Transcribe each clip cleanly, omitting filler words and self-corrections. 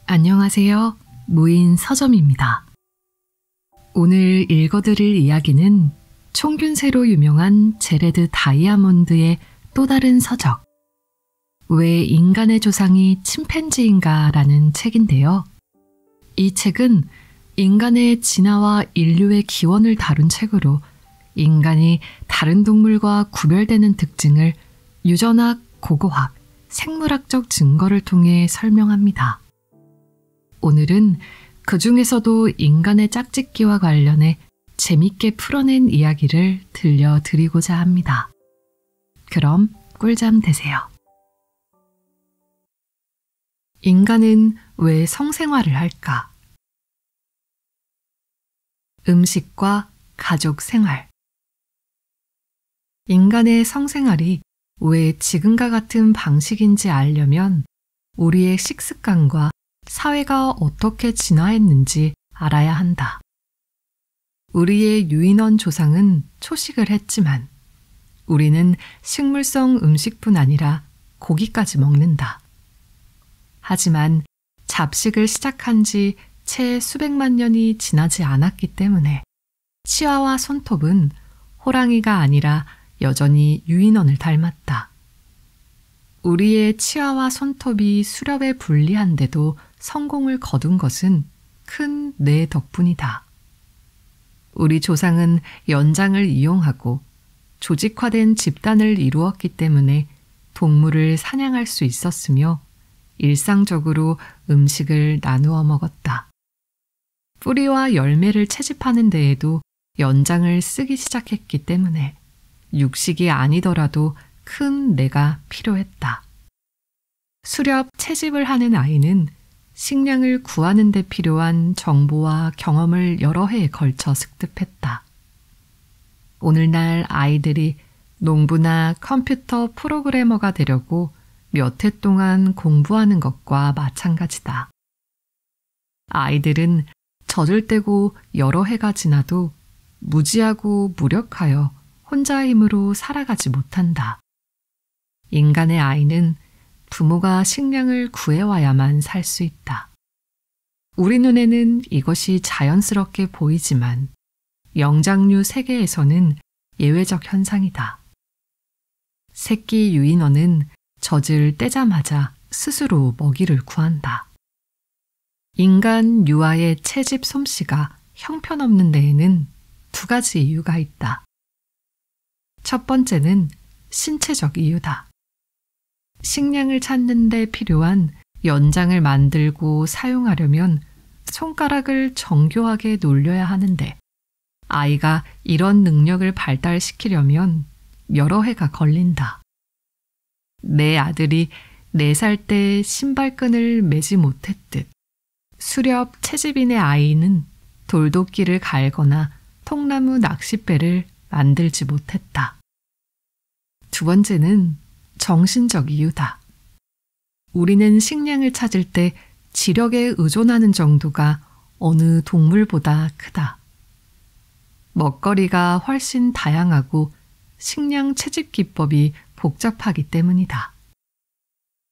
안녕하세요. 무인 서점입니다. 오늘 읽어드릴 이야기는 총균세로 유명한 제레드 다이아몬드의 또 다른 서적, 왜 인간의 조상이 침팬지인가 라는 책인데요. 이 책은 인간의 진화와 인류의 기원을 다룬 책으로 인간이 다른 동물과 구별되는 특징을 유전학, 고고학, 생물학적 증거를 통해 설명합니다. 오늘은 그 중에서도 인간의 짝짓기와 관련해 재밌게 풀어낸 이야기를 들려드리고자 합니다. 그럼 꿀잠 되세요. 인간은 왜 성생활을 할까? 음식과 가족 생활. 인간의 성생활이 왜 지금과 같은 방식인지 알려면 우리의 식습관과 사회가 어떻게 진화했는지 알아야 한다. 우리의 유인원 조상은 초식을 했지만 우리는 식물성 음식뿐 아니라 고기까지 먹는다. 하지만 잡식을 시작한 지 채 수백만 년이 지나지 않았기 때문에 치아와 손톱은 호랑이가 아니라 여전히 유인원을 닮았다. 우리의 치아와 손톱이 수렵에 불리한데도 성공을 거둔 것은 큰 뇌 덕분이다. 우리 조상은 연장을 이용하고 조직화된 집단을 이루었기 때문에 동물을 사냥할 수 있었으며 일상적으로 음식을 나누어 먹었다. 뿌리와 열매를 채집하는 데에도 연장을 쓰기 시작했기 때문에 육식이 아니더라도 큰 뇌가 필요했다. 수렵 채집을 하는 아이는 식량을 구하는 데 필요한 정보와 경험을 여러 해에 걸쳐 습득했다. 오늘날 아이들이 농부나 컴퓨터 프로그래머가 되려고 몇 해 동안 공부하는 것과 마찬가지다. 아이들은 젖을 떼고 여러 해가 지나도 무지하고 무력하여 혼자의 힘으로 살아가지 못한다. 인간의 아이는 부모가 식량을 구해와야만 살 수 있다. 우리 눈에는 이것이 자연스럽게 보이지만 영장류 세계에서는 예외적 현상이다. 새끼 유인원은 젖을 떼자마자 스스로 먹이를 구한다. 인간 유아의 채집 솜씨가 형편없는 데에는 두 가지 이유가 있다. 첫 번째는 신체적 이유다. 식량을 찾는 데 필요한 연장을 만들고 사용하려면 손가락을 정교하게 놀려야 하는데 아이가 이런 능력을 발달시키려면 여러 해가 걸린다. 내 아들이 4살 때 신발끈을 매지 못했듯 수렵 채집인의 아이는 돌도끼를 갈거나 통나무 낚싯배를 만들지 못했다. 두 번째는 정신적 이유다. 우리는 식량을 찾을 때 지력에 의존하는 정도가 어느 동물보다 크다. 먹거리가 훨씬 다양하고 식량 채집 기법이 복잡하기 때문이다.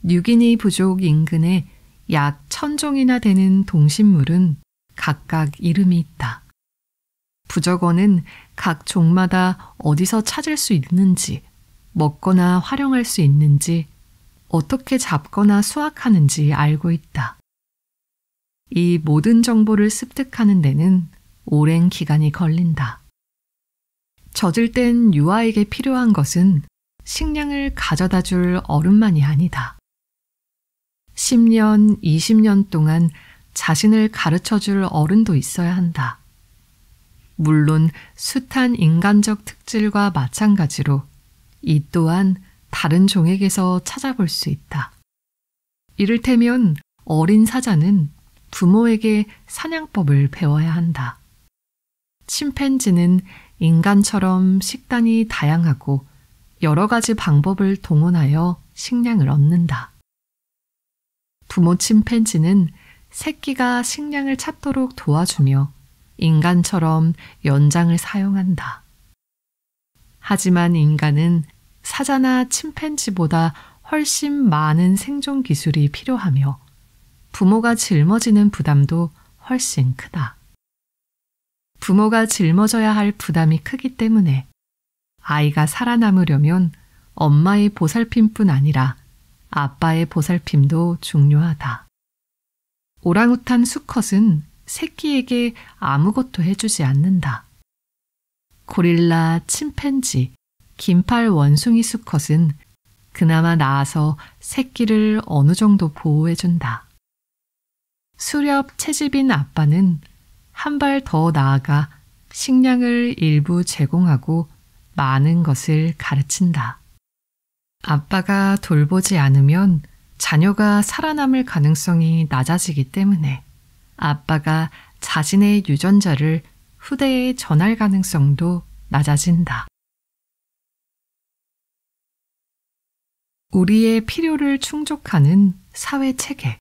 뉴기니 부족 인근에 약 1000종이나 되는 동식물은 각각 이름이 있다. 부적어는 각 종마다 어디서 찾을 수 있는지, 먹거나 활용할 수 있는지, 어떻게 잡거나 수확하는지 알고 있다. 이 모든 정보를 습득하는 데는 오랜 기간이 걸린다. 젖을 땐 유아에게 필요한 것은 식량을 가져다 줄 어른만이 아니다. 10년, 20년 동안 자신을 가르쳐 줄 어른도 있어야 한다. 물론 숱한 인간적 특질과 마찬가지로 이 또한 다른 종에게서 찾아볼 수 있다. 이를테면 어린 사자는 부모에게 사냥법을 배워야 한다. 침팬지는 인간처럼 식단이 다양하고 여러 가지 방법을 동원하여 식량을 얻는다. 부모 침팬지는 새끼가 식량을 찾도록 도와주며 인간처럼 연장을 사용한다. 하지만 인간은 사자나 침팬지보다 훨씬 많은 생존 기술이 필요하며 부모가 짊어지는 부담도 훨씬 크다. 부모가 짊어져야 할 부담이 크기 때문에 아이가 살아남으려면 엄마의 보살핌뿐 아니라 아빠의 보살핌도 중요하다. 오랑우탄 수컷은 새끼에게 아무것도 해주지 않는다. 고릴라, 침팬지, 긴팔 원숭이 수컷은 그나마 나아서 새끼를 어느 정도 보호해준다. 수렵 채집인 아빠는 한 발 더 나아가 식량을 일부 제공하고 많은 것을 가르친다. 아빠가 돌보지 않으면 자녀가 살아남을 가능성이 낮아지기 때문에 아빠가 자신의 유전자를 후대에 전할 가능성도 낮아진다. 우리의 필요를 충족하는 사회 체계.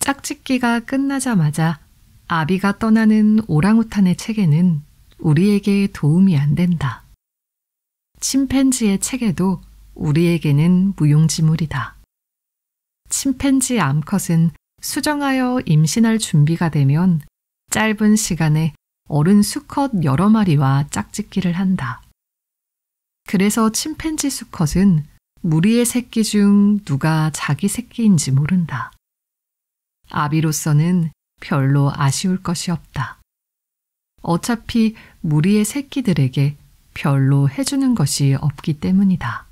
짝짓기가 끝나자마자 아비가 떠나는 오랑우탄의 체계는 우리에게 도움이 안 된다. 침팬지의 체계도 우리에게는 무용지물이다. 침팬지 암컷은 수정하여 임신할 준비가 되면 짧은 시간에 어른 수컷 여러 마리와 짝짓기를 한다. 그래서 침팬지 수컷은 무리의 새끼 중 누가 자기 새끼인지 모른다. 아비로서는 별로 아쉬울 것이 없다. 어차피 무리의 새끼들에게 별로 해주는 것이 없기 때문이다.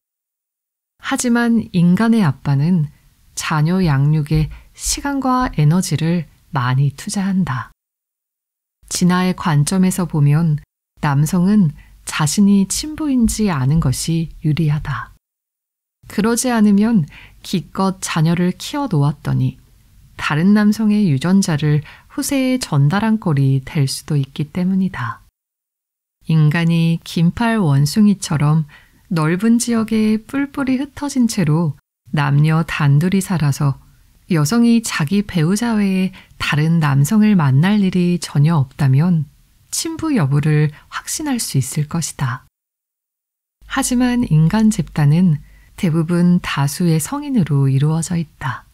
하지만 인간의 아빠는 자녀 양육에 시간과 에너지를 많이 투자한다. 진화의 관점에서 보면 남성은 자신이 친부인지 아는 것이 유리하다. 그러지 않으면 기껏 자녀를 키워 놓았더니 다른 남성의 유전자를 후세에 전달한 꼴이 될 수도 있기 때문이다. 인간이 긴팔 원숭이처럼 넓은 지역에 뿔뿔이 흩어진 채로 남녀 단둘이 살아서 여성이 자기 배우자 외에 다른 남성을 만날 일이 전혀 없다면 친부 여부를 확신할 수 있을 것이다. 하지만 인간 집단은 대부분 다수의 성인으로 이루어져 있다.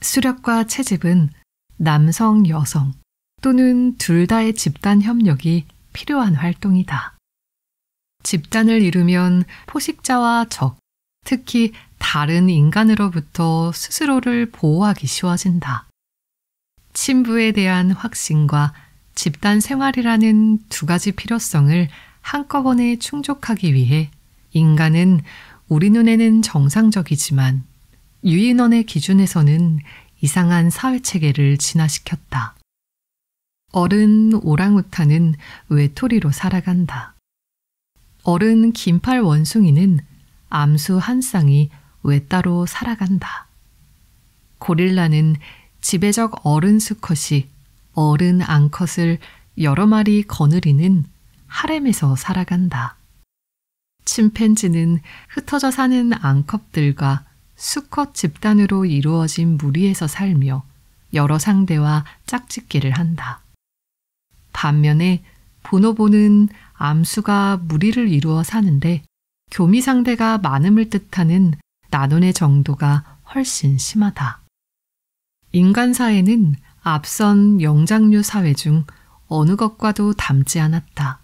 수렵과 채집은 남성, 여성 또는 둘 다의 집단 협력이 필요한 활동이다. 집단을 이루면 포식자와 적, 특히 다른 인간으로부터 스스로를 보호하기 쉬워진다. 친부에 대한 확신과 집단 생활이라는 두 가지 필요성을 한꺼번에 충족하기 위해 인간은 우리 눈에는 정상적이지만 유인원의 기준에서는 이상한 사회체계를 진화시켰다. 어른 오랑우탄은 외톨이로 살아간다. 어른 긴팔 원숭이는 암수 한 쌍이 외따로 살아간다. 고릴라는 지배적 어른 수컷이 어른 암컷을 여러 마리 거느리는 하렘에서 살아간다. 침팬지는 흩어져 사는 암컷들과 수컷 집단으로 이루어진 무리에서 살며 여러 상대와 짝짓기를 한다. 반면에 보노보는 암수가 무리를 이루어 사는데 교미 상대가 많음을 뜻하는 나눈의 정도가 훨씬 심하다. 인간 사회는 앞선 영장류 사회 중 어느 것과도 닮지 않았다.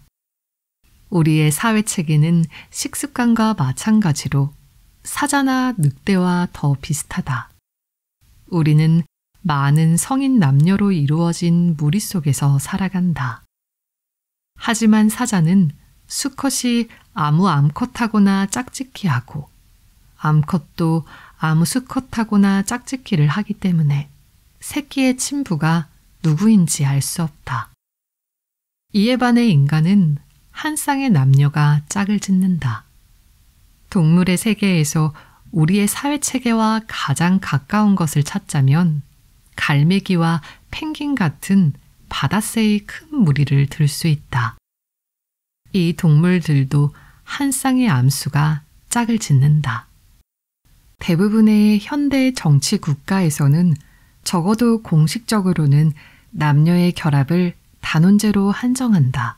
우리의 사회 체계는 식습관과 마찬가지로 사자나 늑대와 더 비슷하다. 우리는 많은 성인 남녀로 이루어진 무리 속에서 살아간다. 하지만 사자는 수컷이 아무 암컷하거나 짝짓기하고 암컷도 아무 수컷하거나 짝짓기를 하기 때문에 새끼의 친부가 누구인지 알 수 없다. 이에 반해 인간은 한 쌍의 남녀가 짝을 짓는다. 동물의 세계에서 우리의 사회체계와 가장 가까운 것을 찾자면 갈매기와 펭귄 같은 바다새의 큰 무리를 들 수 있다. 이 동물들도 한 쌍의 암수가 짝을 짓는다. 대부분의 현대 정치 국가에서는 적어도 공식적으로는 남녀의 결합을 단원제로 한정한다.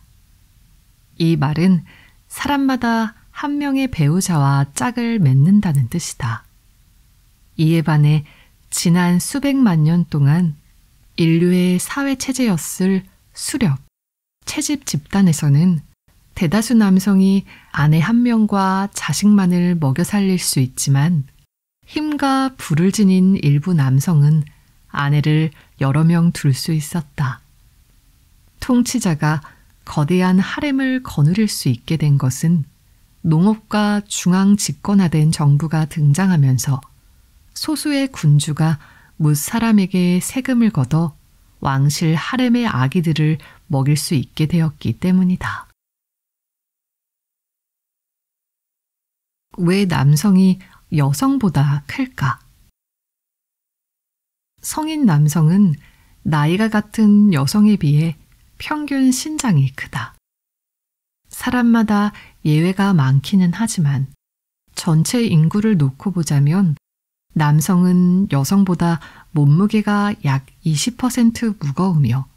이 말은 사람마다 한 명의 배우자와 짝을 맺는다는 뜻이다. 이에 반해 지난 수백만 년 동안 인류의 사회체제였을 수렵, 채집 집단에서는 대다수 남성이 아내 한 명과 자식만을 먹여 살릴 수 있지만 힘과 부를 지닌 일부 남성은 아내를 여러 명 둘 수 있었다. 통치자가 거대한 하렘을 거느릴 수 있게 된 것은 농업과 중앙 집권화된 정부가 등장하면서 소수의 군주가 무사람에게 세금을 걷어 왕실 하렘의 아기들을 먹일 수 있게 되었기 때문이다. 왜 남성이 여성보다 클까? 성인 남성은 나이가 같은 여성에 비해 평균 신장이 크다. 사람마다 예외가 많기는 하지만 전체 인구를 놓고 보자면 남성은 여성보다 몸무게가 약 20% 무거우며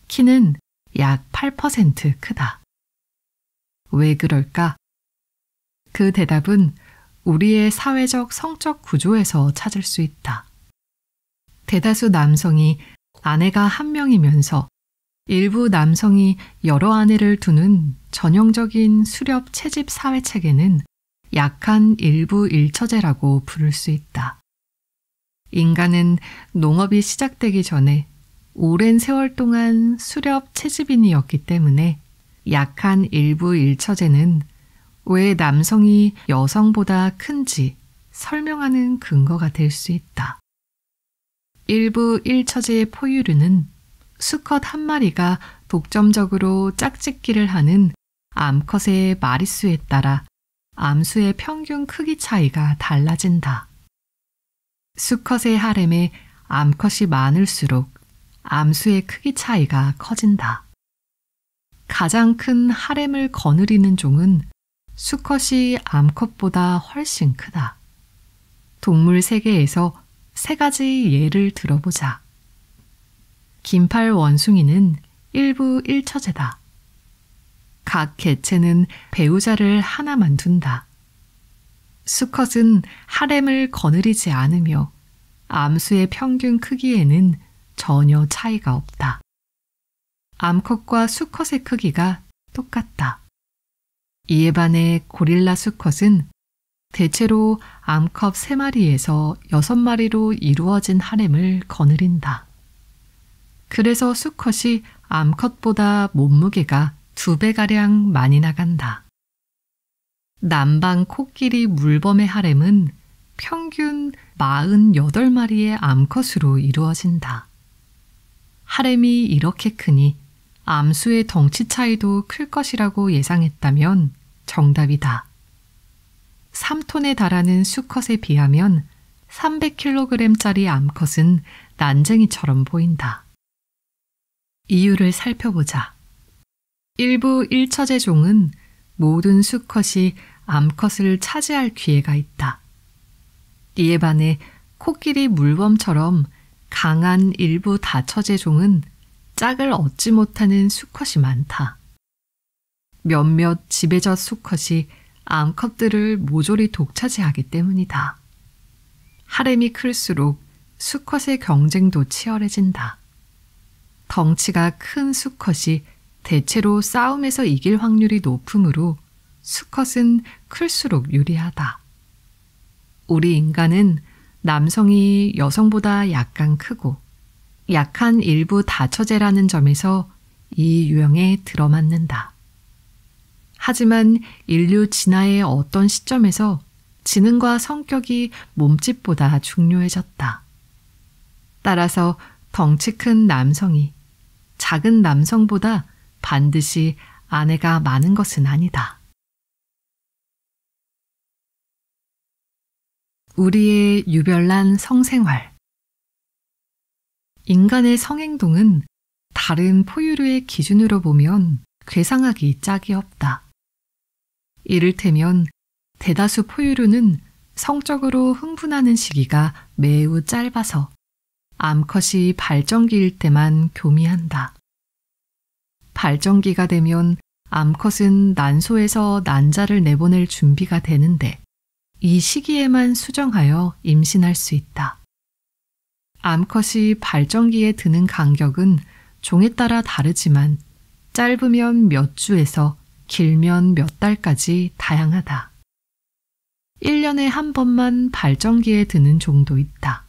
키는 약 8% 크다. 왜 그럴까? 그 대답은 우리의 사회적 성적 구조에서 찾을 수 있다. 대다수 남성이 아내가 한 명이면서 일부 남성이 여러 아내를 두는 전형적인 수렵 채집 사회 체계는 약한 일부 일처제라고 부를 수 있다. 인간은 농업이 시작되기 전에 오랜 세월 동안 수렵 채집인이었기 때문에 약한 일부 일처제는 왜 남성이 여성보다 큰지 설명하는 근거가 될 수 있다. 일부 일처제의 포유류는 수컷 한 마리가 독점적으로 짝짓기를 하는 암컷의 마리수에 따라 암수의 평균 크기 차이가 달라진다. 수컷의 하렘에 암컷이 많을수록 암수의 크기 차이가 커진다. 가장 큰 하렘을 거느리는 종은 수컷이 암컷보다 훨씬 크다. 동물 세계에서 세 가지 예를 들어보자. 긴팔 원숭이는 일부 일처제다. 각 개체는 배우자를 하나만 둔다. 수컷은 하렘을 거느리지 않으며 암수의 평균 크기에는 전혀 차이가 없다. 암컷과 수컷의 크기가 똑같다. 이에 반해 고릴라 수컷은 대체로 암컷 3마리에서 6마리로 이루어진 하렘을 거느린다. 그래서 수컷이 암컷보다 몸무게가 2배가량 많이 나간다. 남방 코끼리 물범의 하렘은 평균 48마리의 암컷으로 이루어진다. 하렘이 이렇게 크니 암수의 덩치 차이도 클 것이라고 예상했다면 정답이다. 3톤에 달하는 수컷에 비하면 300kg짜리 암컷은 난쟁이처럼 보인다. 이유를 살펴보자. 일부 일처제 종은 모든 수컷이 암컷을 차지할 기회가 있다. 이에 반해 코끼리 물범처럼 강한 일부 다처제 종은 짝을 얻지 못하는 수컷이 많다. 몇몇 지배적 수컷이 암컷들을 모조리 독차지하기 때문이다. 하렘이 클수록 수컷의 경쟁도 치열해진다. 덩치가 큰 수컷이 대체로 싸움에서 이길 확률이 높으므로 수컷은 클수록 유리하다. 우리 인간은 남성이 여성보다 약간 크고 약한 일부 다처제라는 점에서 이 유형에 들어맞는다. 하지만 인류 진화의 어떤 시점에서 지능과 성격이 몸집보다 중요해졌다. 따라서 덩치 큰 남성이 작은 남성보다 반드시 아내가 많은 것은 아니다. 우리의 유별난 성생활. 인간의 성행동은 다른 포유류의 기준으로 보면 괴상하기 짝이 없다. 이를테면 대다수 포유류는 성적으로 흥분하는 시기가 매우 짧아서 암컷이 발정기일 때만 교미한다. 발정기가 되면 암컷은 난소에서 난자를 내보낼 준비가 되는데 이 시기에만 수정하여 임신할 수 있다. 암컷이 발정기에 드는 간격은 종에 따라 다르지만 짧으면 몇 주에서 길면 몇 달까지 다양하다. 1년에 한 번만 발정기에 드는 종도 있다.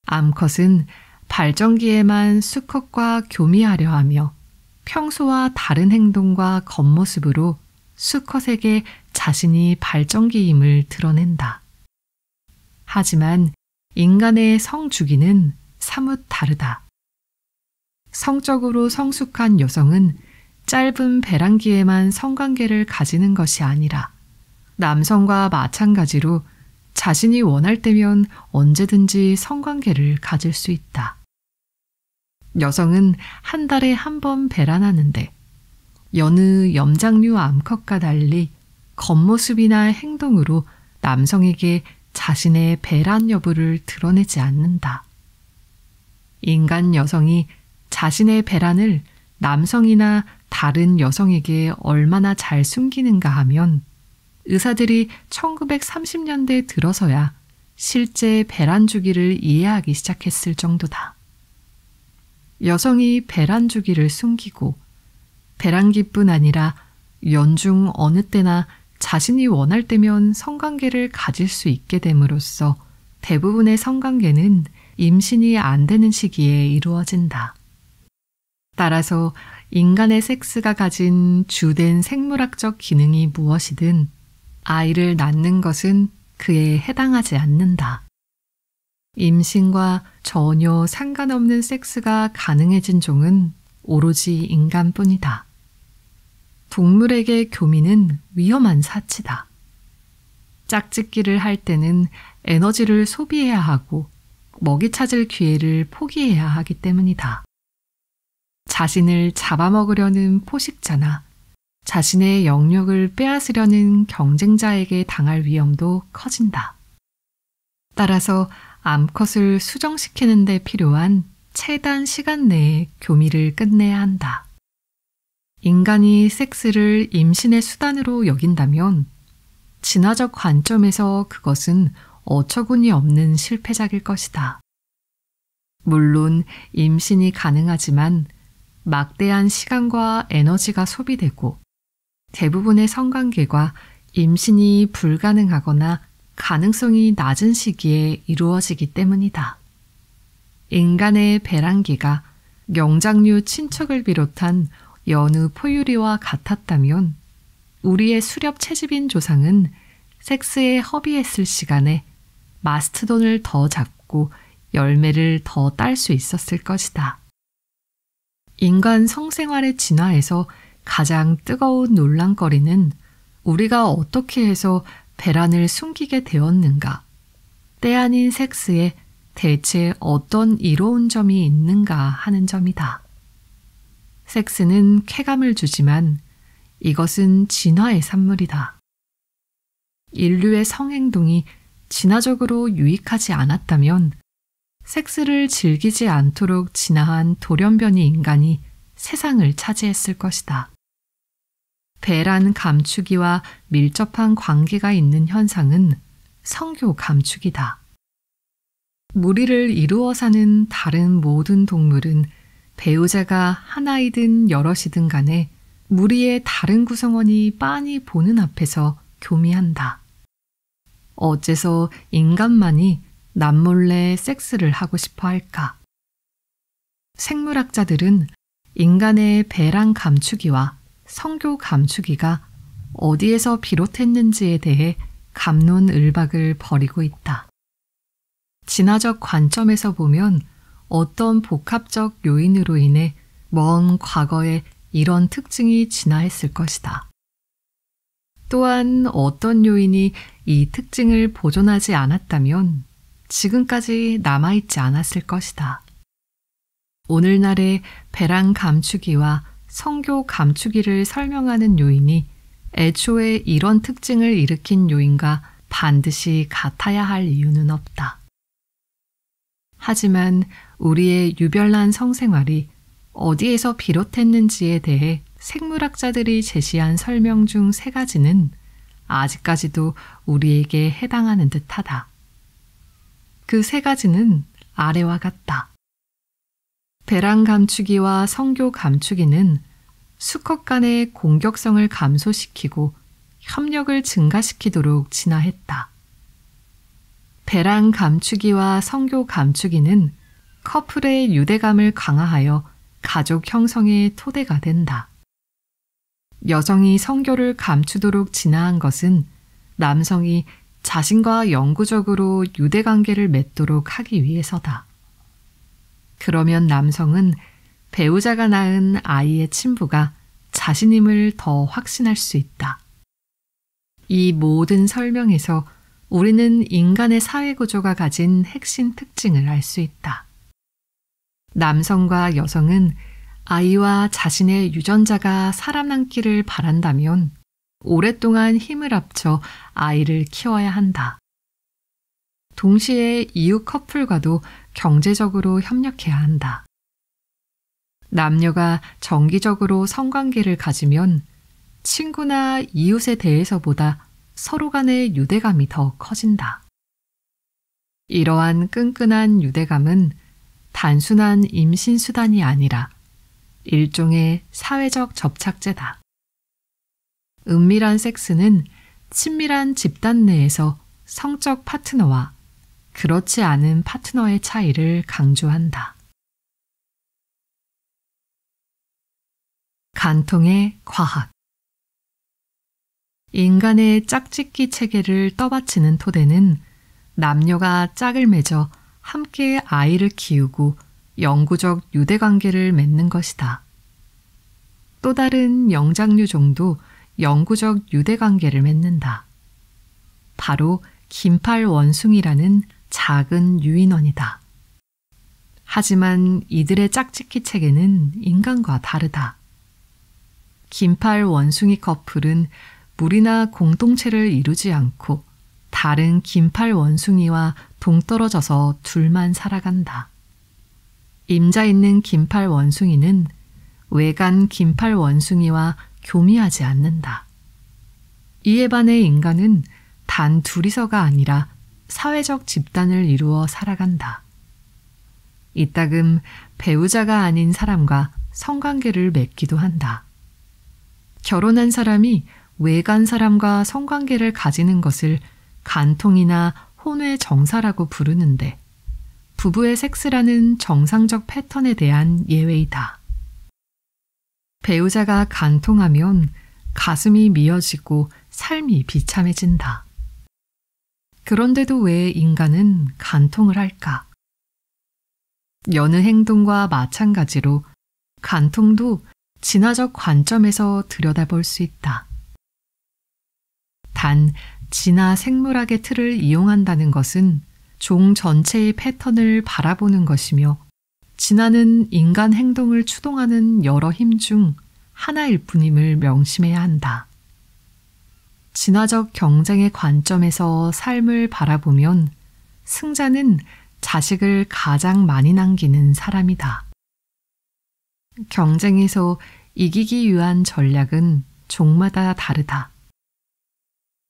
암컷은 발정기에만 수컷과 교미하려 하며 평소와 다른 행동과 겉모습으로 수컷에게 자신이 발정기임을 드러낸다. 하지만 인간의 성주기는 사뭇 다르다. 성적으로 성숙한 여성은 짧은 배란기에만 성관계를 가지는 것이 아니라 남성과 마찬가지로 자신이 원할 때면 언제든지 성관계를 가질 수 있다. 여성은 한 달에 한 번 배란하는데 여느 염장류 암컷과 달리 겉모습이나 행동으로 남성에게 자신의 배란 여부를 드러내지 않는다. 인간 여성이 자신의 배란을 남성이나 다른 여성에게 얼마나 잘 숨기는가 하면 의사들이 1930년대 들어서야 실제 배란 주기를 이해하기 시작했을 정도다. 여성이 배란 주기를 숨기고 배란기뿐 아니라 연중 어느 때나 자신이 원할 때면 성관계를 가질 수 있게 됨으로써 대부분의 성관계는 임신이 안 되는 시기에 이루어진다. 따라서 인간의 섹스가 가진 주된 생물학적 기능이 무엇이든 아이를 낳는 것은 그에 해당하지 않는다. 임신과 전혀 상관없는 섹스가 가능해진 종은 오로지 인간뿐이다. 동물에게 교미는 위험한 사치다. 짝짓기를 할 때는 에너지를 소비해야 하고 먹이 찾을 기회를 포기해야 하기 때문이다. 자신을 잡아먹으려는 포식자나 자신의 영역을 빼앗으려는 경쟁자에게 당할 위험도 커진다. 따라서 암컷을 수정시키는 데 필요한 최단 시간 내에 교미를 끝내야 한다. 인간이 섹스를 임신의 수단으로 여긴다면 진화적 관점에서 그것은 어처구니 없는 실패작일 것이다. 물론 임신이 가능하지만 막대한 시간과 에너지가 소비되고 대부분의 성관계가 임신이 불가능하거나 가능성이 낮은 시기에 이루어지기 때문이다. 인간의 배란기가 영장류 친척을 비롯한 여느 포유류와 같았다면 우리의 수렵 채집인 조상은 섹스에 허비했을 시간에 마스트돈을 더 잡고 열매를 더 딸 수 있었을 것이다. 인간 성생활의 진화에서 가장 뜨거운 논란거리는 우리가 어떻게 해서 배란을 숨기게 되었는가, 때 아닌 섹스에 대체 어떤 이로운 점이 있는가 하는 점이다. 섹스는 쾌감을 주지만 이것은 진화의 산물이다. 인류의 성행동이 진화적으로 유익하지 않았다면 섹스를 즐기지 않도록 진화한 돌연변이 인간이 세상을 차지했을 것이다. 배란 감추기와 밀접한 관계가 있는 현상은 성교 감추기다. 무리를 이루어 사는 다른 모든 동물은 배우자가 하나이든 여럿이든 간에 무리의 다른 구성원이 빤히 보는 앞에서 교미한다. 어째서 인간만이 남몰래 섹스를 하고 싶어 할까? 생물학자들은 인간의 배란 감추기와 성교 감추기가 어디에서 비롯했는지에 대해 갑론을박을 벌이고 있다. 진화적 관점에서 보면 어떤 복합적 요인으로 인해 먼 과거에 이런 특징이 진화했을 것이다. 또한 어떤 요인이 이 특징을 보존하지 않았다면 지금까지 남아있지 않았을 것이다. 오늘날의 배란 감추기와 성교 감추기를 설명하는 요인이 애초에 이런 특징을 일으킨 요인과 반드시 같아야 할 이유는 없다. 하지만 우리의 유별난 성생활이 어디에서 비롯했는지에 대해 생물학자들이 제시한 설명 중 3가지는 아직까지도 우리에게 해당하는 듯하다. 그 3가지는 아래와 같다. 배랑 감추기와 성교 감추기는 수컷 간의 공격성을 감소시키고 협력을 증가시키도록 진화했다. 배랑 감추기와 성교 감추기는 커플의 유대감을 강화하여 가족 형성의 토대가 된다. 여성이 성교를 감추도록 진화한 것은 남성이 자신과 영구적으로 유대관계를 맺도록 하기 위해서다. 그러면 남성은 배우자가 낳은 아이의 친부가 자신임을 더 확신할 수 있다. 이 모든 설명에서 우리는 인간의 사회구조가 가진 핵심 특징을 알 수 있다. 남성과 여성은 아이와 자신의 유전자가 살아남기를 바란다면 오랫동안 힘을 합쳐 아이를 키워야 한다. 동시에 이웃 커플과도 경제적으로 협력해야 한다. 남녀가 정기적으로 성관계를 가지면 친구나 이웃에 대해서보다 서로 간의 유대감이 더 커진다. 이러한 끈끈한 유대감은 단순한 임신 수단이 아니라 일종의 사회적 접착제다. 은밀한 섹스는 친밀한 집단 내에서 성적 파트너와 그렇지 않은 파트너의 차이를 강조한다. 간통의 과학. 인간의 짝짓기 체계를 떠받치는 토대는 남녀가 짝을 맺어 함께 아이를 키우고 영구적 유대관계를 맺는 것이다. 또 다른 영장류종도 영구적 유대관계를 맺는다. 바로 긴팔 원숭이라는 작은 유인원이다. 하지만 이들의 짝짓기 체계는 인간과 다르다. 긴팔 원숭이 커플은 무리나 공동체를 이루지 않고 다른 긴팔 원숭이와 동떨어져서 둘만 살아간다. 임자 있는 긴팔 원숭이는 외간 긴팔 원숭이와 교미하지 않는다. 이에 반해 인간은 단 둘이서가 아니라 사회적 집단을 이루어 살아간다. 이따금 배우자가 아닌 사람과 성관계를 맺기도 한다. 결혼한 사람이 외간 사람과 성관계를 가지는 것을 간통이나 혼외 정사라고 부르는데 부부의 섹스라는 정상적 패턴에 대한 예외이다. 배우자가 간통하면 가슴이 미어지고 삶이 비참해진다. 그런데도 왜 인간은 간통을 할까? 여느 행동과 마찬가지로 간통도 진화적 관점에서 들여다볼 수 있다. 단, 진화 생물학의 틀을 이용한다는 것은 종 전체의 패턴을 바라보는 것이며 진화는 인간 행동을 추동하는 여러 힘 중 하나일 뿐임을 명심해야 한다. 진화적 경쟁의 관점에서 삶을 바라보면 승자는 자식을 가장 많이 남기는 사람이다. 경쟁에서 이기기 위한 전략은 종마다 다르다.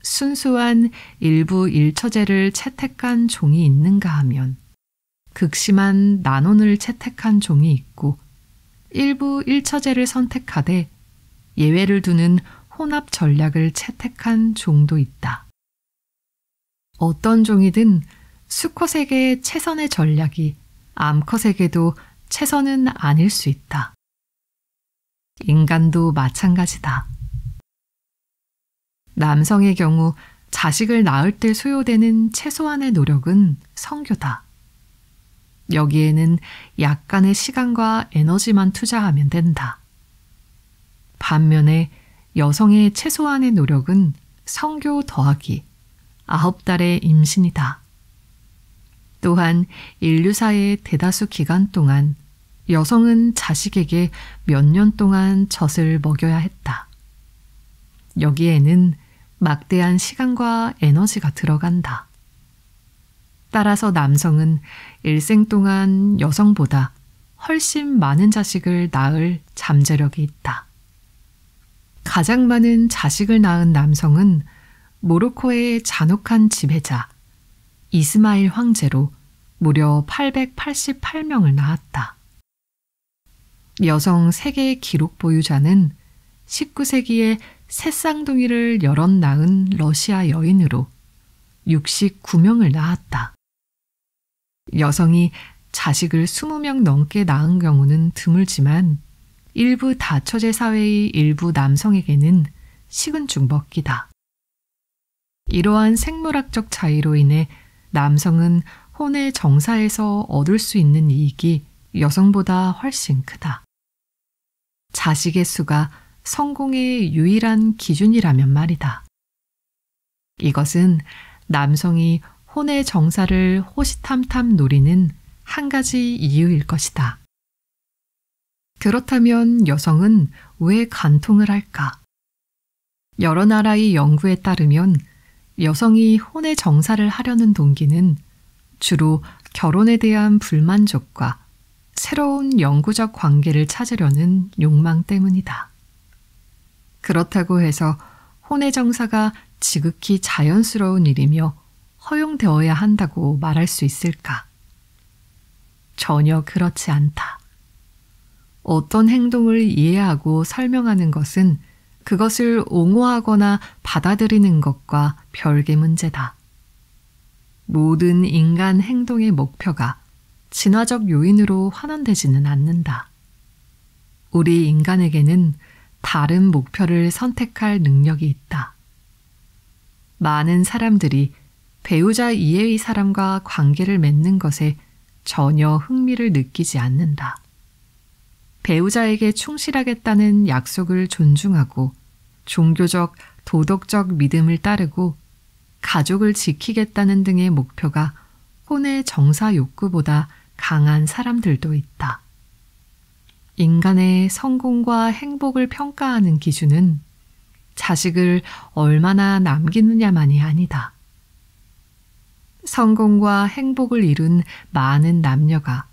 순수한 일부 일처제를 채택한 종이 있는가 하면 극심한 난원을 채택한 종이 있고 일부 일처제를 선택하되 예외를 두는 혼합 전략을 채택한 종도 있다. 어떤 종이든 수컷에게 최선의 전략이 암컷에게도 최선은 아닐 수 있다. 인간도 마찬가지다. 남성의 경우 자식을 낳을 때 소요되는 최소한의 노력은 성교다. 여기에는 약간의 시간과 에너지만 투자하면 된다. 반면에 여성의 최소한의 노력은 성교 더하기 9달의 임신이다. 또한 인류사의 대다수 기간 동안 여성은 자식에게 몇 년 동안 젖을 먹여야 했다. 여기에는 막대한 시간과 에너지가 들어간다. 따라서 남성은 일생 동안 여성보다 훨씬 많은 자식을 낳을 잠재력이 있다. 가장 많은 자식을 낳은 남성은 모로코의 잔혹한 지배자 이스마일 황제로 무려 888명을 낳았다. 여성 세계 기록 보유자는 19세기에 새 쌍둥이를 여럿 낳은 러시아 여인으로 69명을 낳았다. 여성이 자식을 20명 넘게 낳은 경우는 드물지만 일부 다처제 사회의 일부 남성에게는 식은 죽 먹기다. 이러한 생물학적 차이로 인해 남성은 혼의 정사에서 얻을 수 있는 이익이 여성보다 훨씬 크다. 자식의 수가 성공의 유일한 기준이라면 말이다. 이것은 남성이 혼의 정사를 호시탐탐 노리는 한 가지 이유일 것이다. 그렇다면 여성은 왜 간통을 할까? 여러 나라의 연구에 따르면 여성이 혼의 정사를 하려는 동기는 주로 결혼에 대한 불만족과 새로운 영구적 관계를 찾으려는 욕망 때문이다. 그렇다고 해서 혼의 정사가 지극히 자연스러운 일이며 허용되어야 한다고 말할 수 있을까? 전혀 그렇지 않다. 어떤 행동을 이해하고 설명하는 것은 그것을 옹호하거나 받아들이는 것과 별개 문제다. 모든 인간 행동의 목표가 진화적 요인으로 환원되지는 않는다. 우리 인간에게는 다른 목표를 선택할 능력이 있다. 많은 사람들이 배우자 이외의 사람과 관계를 맺는 것에 전혀 흥미를 느끼지 않는다. 배우자에게 충실하겠다는 약속을 존중하고 종교적, 도덕적 믿음을 따르고 가족을 지키겠다는 등의 목표가 혼의 정사 욕구보다 강한 사람들도 있다. 인간의 성공과 행복을 평가하는 기준은 자식을 얼마나 남기느냐만이 아니다. 성공과 행복을 이룬 많은 남녀가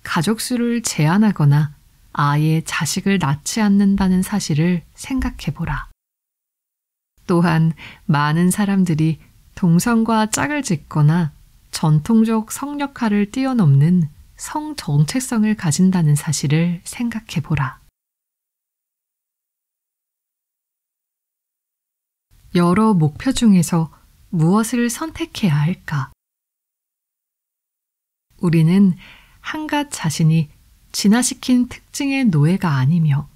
가족 수를 제한하거나 아예 자식을 낳지 않는다는 사실을 생각해보라. 또한 많은 사람들이 동성과 짝을 짓거나 전통적 성역할을 뛰어넘는 성 정체성을 가진다는 사실을 생각해보라. 여러 목표 중에서 무엇을 선택해야 할까? 우리는 한갓 자신이 진화시킨 특징의 노예가 아니며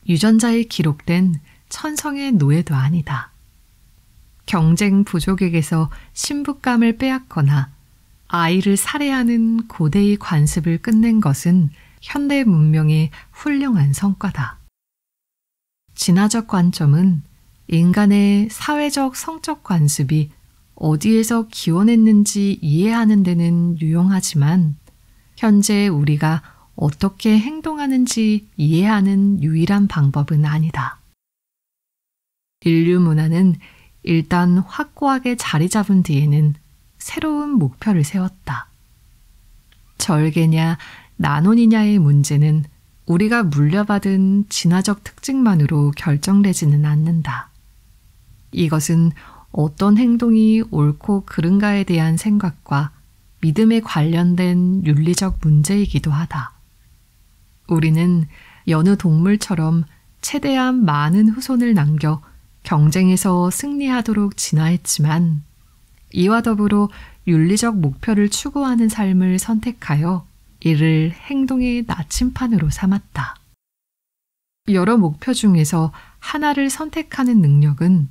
유전자에 기록된 천성의 노예도 아니다. 경쟁 부족에게서 신부감을 빼앗거나 아이를 살해하는 고대의 관습을 끝낸 것은 현대 문명의 훌륭한 성과다. 진화적 관점은 인간의 사회적 성적 관습이 어디에서 기원했는지 이해하는 데는 유용하지만 현재 우리가 어떻게 행동하는지 이해하는 유일한 방법은 아니다. 인류 문화는 일단 확고하게 자리 잡은 뒤에는 새로운 목표를 세웠다. 절개냐 난혼이냐의 문제는 우리가 물려받은 진화적 특징만으로 결정되지는 않는다. 이것은 어떤 행동이 옳고 그른가에 대한 생각과 믿음에 관련된 윤리적 문제이기도 하다. 우리는 여느 동물처럼 최대한 많은 후손을 남겨 경쟁에서 승리하도록 진화했지만 이와 더불어 윤리적 목표를 추구하는 삶을 선택하여 이를 행동의 나침판으로 삼았다. 여러 목표 중에서 하나를 선택하는 능력은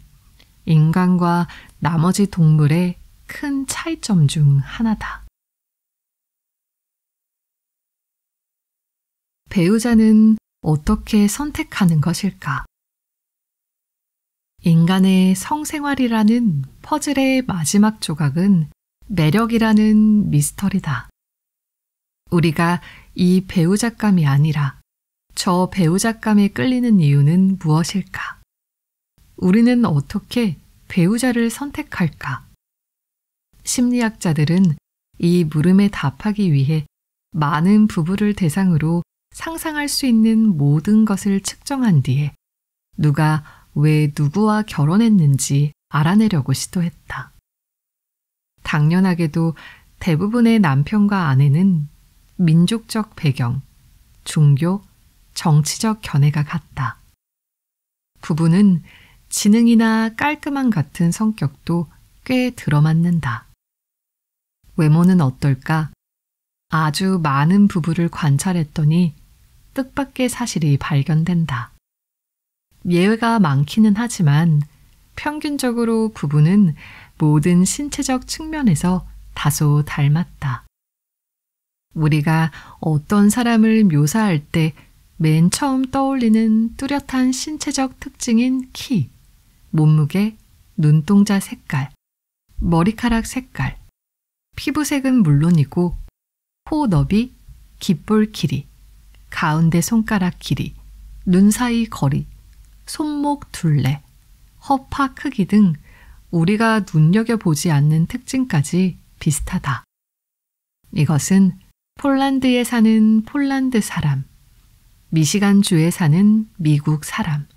인간과 나머지 동물의 큰 차이점 중 하나다. 배우자는 어떻게 선택하는 것일까? 인간의 성생활이라는 퍼즐의 마지막 조각은 매력이라는 미스터리다. 우리가 이 배우자감이 아니라 저 배우자감에 끌리는 이유는 무엇일까? 우리는 어떻게 배우자를 선택할까? 심리학자들은 이 물음에 답하기 위해 많은 부부를 대상으로 상상할 수 있는 모든 것을 측정한 뒤에 누가 왜 누구와 결혼했는지 알아내려고 시도했다. 당연하게도 대부분의 남편과 아내는 민족적 배경, 종교, 정치적 견해가 같다. 부부는 지능이나 깔끔함 같은 성격도 꽤 들어맞는다. 외모는 어떨까? 아주 많은 부부를 관찰했더니 뜻밖의 사실이 발견된다. 예외가 많기는 하지만 평균적으로 부부는 모든 신체적 측면에서 다소 닮았다. 우리가 어떤 사람을 묘사할 때 맨 처음 떠올리는 뚜렷한 신체적 특징인 키, 몸무게, 눈동자 색깔, 머리카락 색깔, 피부색은 물론이고 코 너비, 귓볼 길이, 가운데 손가락 길이, 눈 사이 거리, 손목 둘레, 허파 크기 등 우리가 눈여겨보지 않는 특징까지 비슷하다. 이것은 폴란드에 사는 폴란드 사람, 미시간주에 사는 미국 사람,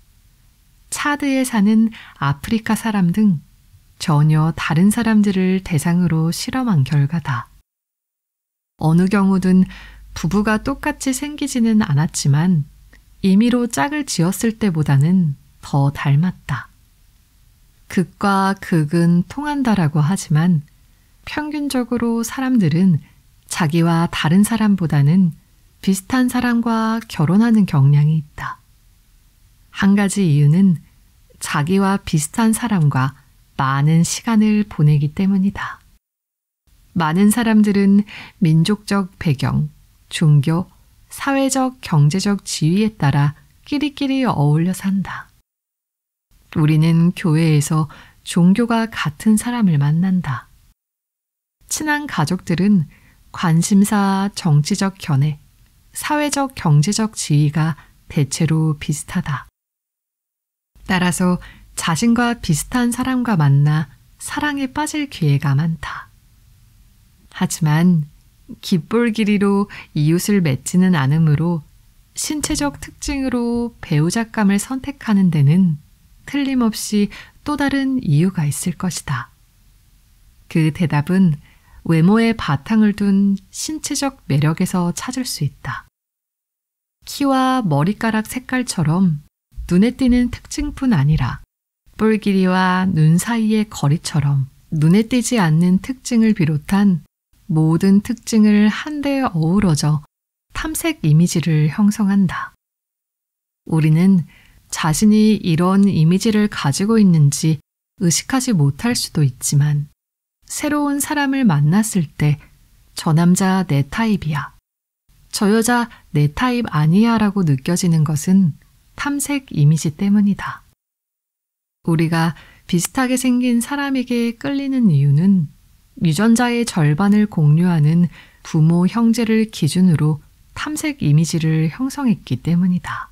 차드에 사는 아프리카 사람 등 전혀 다른 사람들을 대상으로 실험한 결과다. 어느 경우든 부부가 똑같이 생기지는 않았지만 임의로 짝을 지었을 때보다는 더 닮았다. 극과 극은 통한다라고 하지만 평균적으로 사람들은 자기와 다른 사람보다는 비슷한 사람과 결혼하는 경향이 있다. 한 가지 이유는 자기와 비슷한 사람과 많은 시간을 보내기 때문이다. 많은 사람들은 민족적 배경, 종교, 사회적, 경제적 지위에 따라 끼리끼리 어울려 산다. 우리는 교회에서 종교가 같은 사람을 만난다. 친한 가족들은 관심사, 정치적 견해, 사회적, 경제적 지위가 대체로 비슷하다. 따라서 자신과 비슷한 사람과 만나 사랑에 빠질 기회가 많다. 하지만 귓볼 길이로 이웃을 맺지는 않으므로 신체적 특징으로 배우자감을 선택하는 데는 틀림없이 또 다른 이유가 있을 것이다. 그 대답은 외모에 바탕을 둔 신체적 매력에서 찾을 수 있다. 키와 머리카락 색깔처럼 눈에 띄는 특징뿐 아니라 볼 길이와 눈 사이의 거리처럼 눈에 띄지 않는 특징을 비롯한 모든 특징을 한데 어우러져 탐색 이미지를 형성한다. 우리는 자신이 이런 이미지를 가지고 있는지 의식하지 못할 수도 있지만 새로운 사람을 만났을 때 저 남자 내 타입이야, 저 여자 내 타입 아니야 라고 느껴지는 것은 탐색 이미지 때문이다. 우리가 비슷하게 생긴 사람에게 끌리는 이유는 유전자의 절반을 공유하는 부모, 형제를 기준으로 탐색 이미지를 형성했기 때문이다.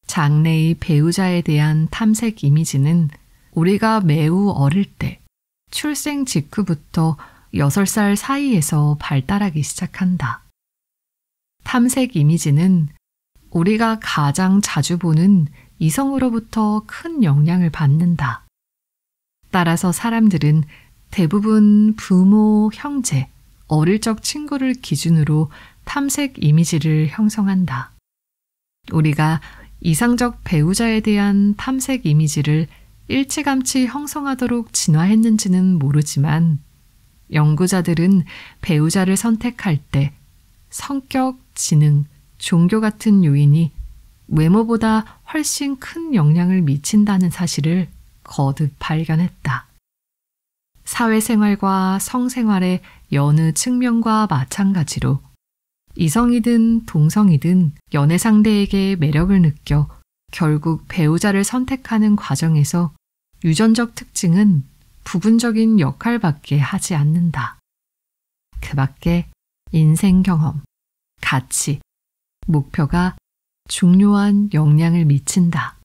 장래의 배우자에 대한 탐색 이미지는 우리가 매우 어릴 때 출생 직후부터 6살 사이에서 발달하기 시작한다. 탐색 이미지는 우리가 가장 자주 보는 이성으로부터 큰 영향을 받는다. 따라서 사람들은 대부분 부모, 형제, 어릴 적 친구를 기준으로 탐색 이미지를 형성한다. 우리가 이상적 배우자에 대한 탐색 이미지를 일찌감치 형성하도록 진화했는지는 모르지만 연구자들은 배우자를 선택할 때 성격, 지능, 종교 같은 요인이 외모보다 훨씬 큰 영향을 미친다는 사실을 거듭 발견했다. 사회생활과 성생활의 여느 측면과 마찬가지로 이성이든 동성이든 연애 상대에게 매력을 느껴 결국 배우자를 선택하는 과정에서 유전적 특징은 부분적인 역할밖에 하지 않는다. 그 밖에 인생 경험, 가치, 목표가 중요한 영향을 미친다.